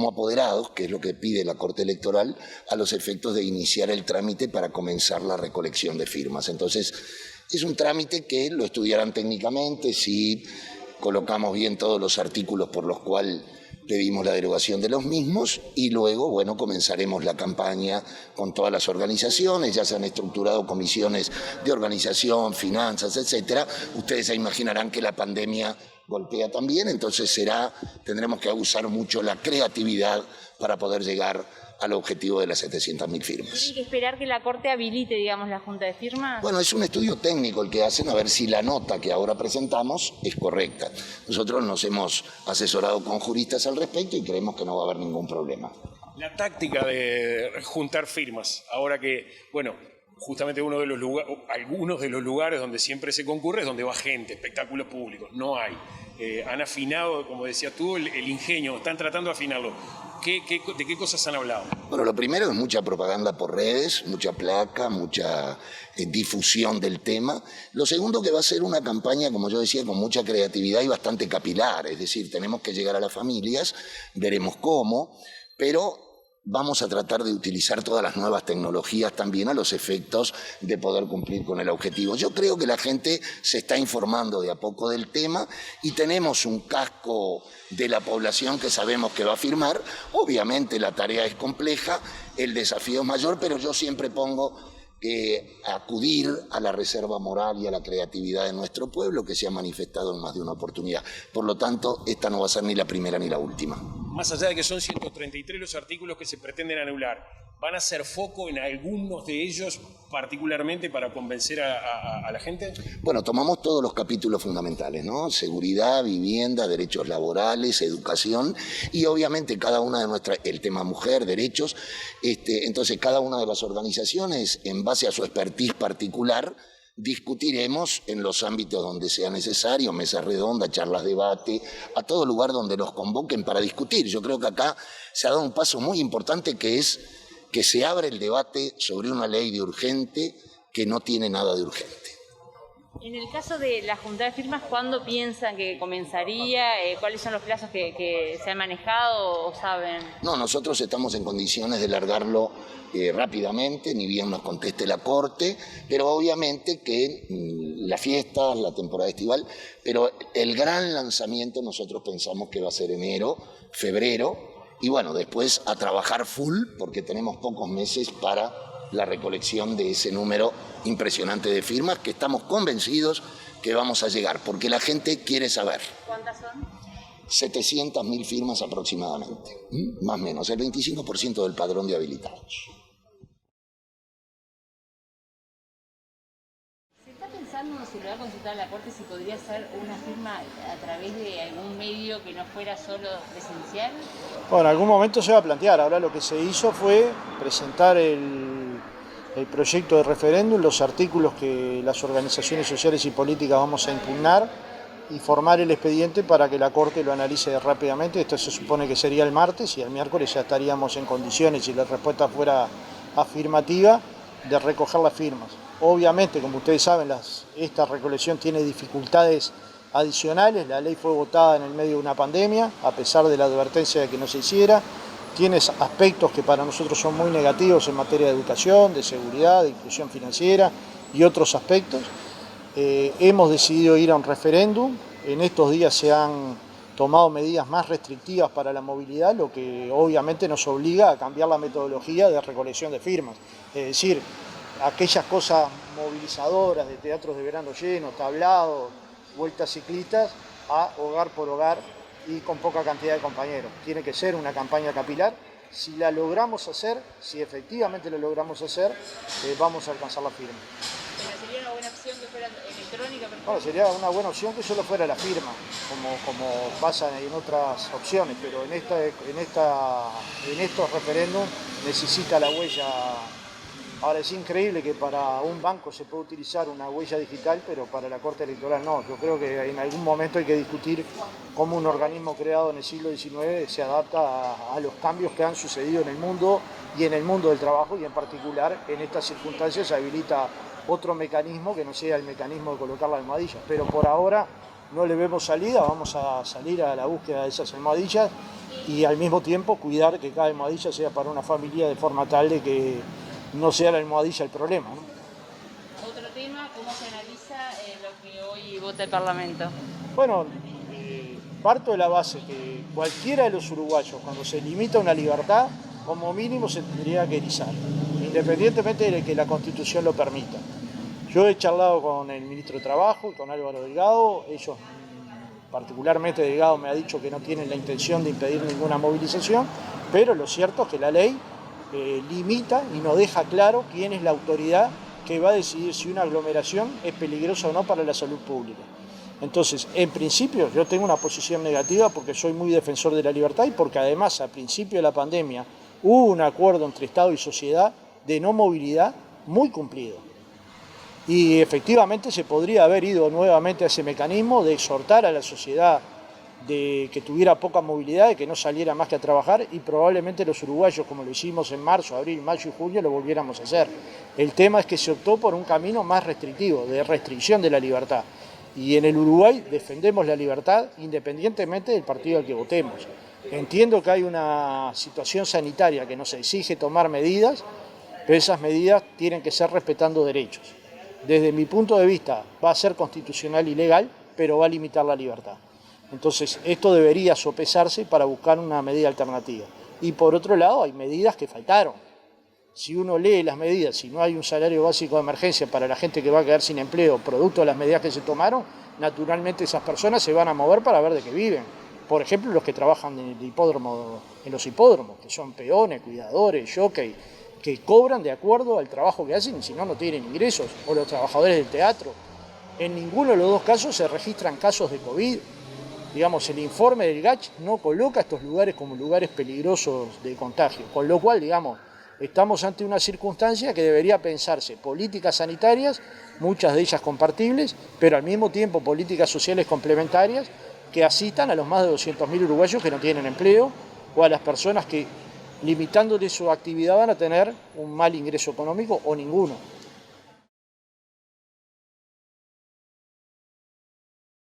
como apoderados, que es lo que pide la Corte Electoral, a los efectos de iniciar el trámite para comenzar la recolección de firmas. Entonces, es un trámite que lo estudiarán técnicamente, si colocamos bien todos los artículos por los cuales pedimos la derogación de los mismos, y luego, bueno, comenzaremos la campaña con todas las organizaciones. Ya se han estructurado comisiones de organización, finanzas, etcétera. Ustedes se imaginarán que la pandemia golpea también, entonces tendremos que usar mucho la creatividad para poder llegar al objetivo de las 700.000 firmas. ¿Tiene que esperar que la Corte habilite, digamos, la Junta de Firmas? Bueno, es un estudio técnico el que hacen, a ver si la nota que ahora presentamos es correcta. Nosotros nos hemos asesorado con juristas al respecto y creemos que no va a haber ningún problema. La táctica de juntar firmas, ahora que, bueno, justamente algunos de los lugares donde siempre se concurre es donde va gente, espectáculos públicos, no hay. Han afinado, como decías tú, el ingenio, están tratando de afinarlo. ¿De qué cosas han hablado? Bueno, lo primero es mucha propaganda por redes, mucha placa, mucha difusión del tema. Lo segundo, que va a ser una campaña, como yo decía, con mucha creatividad y bastante capilar. Es decir, tenemos que llegar a las familias, veremos cómo, pero vamos a tratar de utilizar todas las nuevas tecnologías también a los efectos de poder cumplir con el objetivo. Yo creo que la gente se está informando de a poco del tema y tenemos un casco de la población que sabemos que va a firmar. Obviamente la tarea es compleja, el desafío es mayor, pero yo siempre pongo acudir a la reserva moral y a la creatividad de nuestro pueblo, que se ha manifestado en más de una oportunidad. Por lo tanto, esta no va a ser ni la primera ni la última. Más allá de que son 133 los artículos que se pretenden anular, ¿van a hacer foco en algunos de ellos particularmente para convencer a la gente? Bueno, tomamos todos los capítulos fundamentales, ¿no? Seguridad, vivienda, derechos laborales, educación y obviamente cada una de el tema mujer, derechos. Entonces cada una de las organizaciones, en base a su expertise particular, discutiremos en los ámbitos donde sea necesario, mesas redondas, charlas, debate, a todo lugar donde nos convoquen para discutir. Yo creo que acá se ha dado un paso muy importante, que es que se abre el debate sobre una ley de urgente que no tiene nada de urgente. En el caso de la Junta de Firmas, ¿cuándo piensan que comenzaría? ¿Cuáles son los plazos que se han manejado o saben? No, nosotros estamos en condiciones de largarlo rápidamente, ni bien nos conteste la Corte, pero obviamente que las fiestas, la temporada estival, pero el gran lanzamiento nosotros pensamos que va a ser enero, febrero, y bueno, después a trabajar full, porque tenemos pocos meses para la recolección de ese número impresionante de firmas, que estamos convencidos que vamos a llegar, porque la gente quiere saber. ¿Cuántas son? 700.000 firmas aproximadamente, más o menos, el 25% del padrón de habilitados. ¿Se está pensando, si lo va a consultar a la Corte, si podría ser una firma a través de algún medio que no fuera solo presencial? Bueno, en algún momento se va a plantear. Ahora lo que se hizo fue presentar el proyecto de referéndum, los artículos que las organizaciones sociales y políticas vamos a impugnar y formar el expediente para que la Corte lo analice rápidamente. Esto se supone que sería el martes y el miércoles ya estaríamos en condiciones, si la respuesta fuera afirmativa, de recoger las firmas. Obviamente, como ustedes saben, esta recolección tiene dificultades adicionales. La ley fue votada en el medio de una pandemia, a pesar de la advertencia de que no se hiciera. Tiene aspectos que para nosotros son muy negativos en materia de educación, de seguridad, de inclusión financiera y otros aspectos. Hemos decidido ir a un referéndum. En estos días se han tomado medidas más restrictivas para la movilidad, lo que obviamente nos obliga a cambiar la metodología de recolección de firmas. Es decir, aquellas cosas movilizadoras de teatros de verano llenos, tablados, vueltas ciclistas, a hogar por hogar y con poca cantidad de compañeros. Tiene que ser una campaña capilar. Si la logramos hacer, si efectivamente la logramos hacer, vamos a alcanzar la firma. ¿Pero sería una buena opción que fuera electrónica? Bueno, sería una buena opción que solo fuera la firma, como pasa en otras opciones, pero en estos referéndums necesita la huella. Ahora, es increíble que para un banco se puede utilizar una huella digital, pero para la Corte Electoral no. Yo creo que en algún momento hay que discutir cómo un organismo creado en el siglo XIX se adapta a los cambios que han sucedido en el mundo y en el mundo del trabajo, y en particular en estas circunstancias se habilita otro mecanismo que no sea el mecanismo de colocar la almohadilla. Pero por ahora no le vemos salida, vamos a salir a la búsqueda de esas almohadillas y al mismo tiempo cuidar que cada almohadilla sea para una familia de forma tal de que no sea la almohadilla el problema, ¿no? Otro tema, ¿cómo se analiza lo que hoy vota el Parlamento? Bueno, parto de la base que cualquiera de los uruguayos, cuando se limita una libertad, como mínimo se tendría que erizar, independientemente de que la Constitución lo permita. Yo he charlado con el ministro de Trabajo, con Álvaro Delgado, ellos, particularmente Delgado, me ha dicho que no tienen la intención de impedir ninguna movilización, pero lo cierto es que la ley limita y no deja claro quién es la autoridad que va a decidir si una aglomeración es peligrosa o no para la salud pública. Entonces, en principio, yo tengo una posición negativa porque soy muy defensor de la libertad y porque además, al principio de la pandemia, hubo un acuerdo entre Estado y sociedad de no movilidad muy cumplido. Y efectivamente se podría haber ido nuevamente a ese mecanismo de exhortar a la sociedad de que tuviera poca movilidad, de que no saliera más que a trabajar, y probablemente los uruguayos, como lo hicimos en marzo, abril, mayo y junio, lo volviéramos a hacer. El tema es que se optó por un camino más restrictivo, de restricción de la libertad. Y en el Uruguay defendemos la libertad independientemente del partido al que votemos. Entiendo que hay una situación sanitaria que nos exige tomar medidas, pero esas medidas tienen que ser respetando derechos. Desde mi punto de vista va a ser constitucional y legal, pero va a limitar la libertad. Entonces esto debería sopesarse para buscar una medida alternativa. Y por otro lado hay medidas que faltaron. Si uno lee las medidas, si no hay un salario básico de emergencia para la gente que va a quedar sin empleo producto de las medidas que se tomaron, naturalmente esas personas se van a mover para ver de qué viven. Por ejemplo, los que trabajan en los hipódromos, que son peones, cuidadores, jockey, que cobran de acuerdo al trabajo que hacen y si no, no tienen ingresos, o los trabajadores del teatro. En ninguno de los dos casos se registran casos de COVID. Digamos, el informe del GACH no coloca estos lugares como lugares peligrosos de contagio, con lo cual, digamos, estamos ante una circunstancia que debería pensarse políticas sanitarias, muchas de ellas compartibles, pero al mismo tiempo políticas sociales complementarias que asistan a los más de 200.000 uruguayos que no tienen empleo o a las personas que, limitándole su actividad, van a tener un mal ingreso económico o ninguno.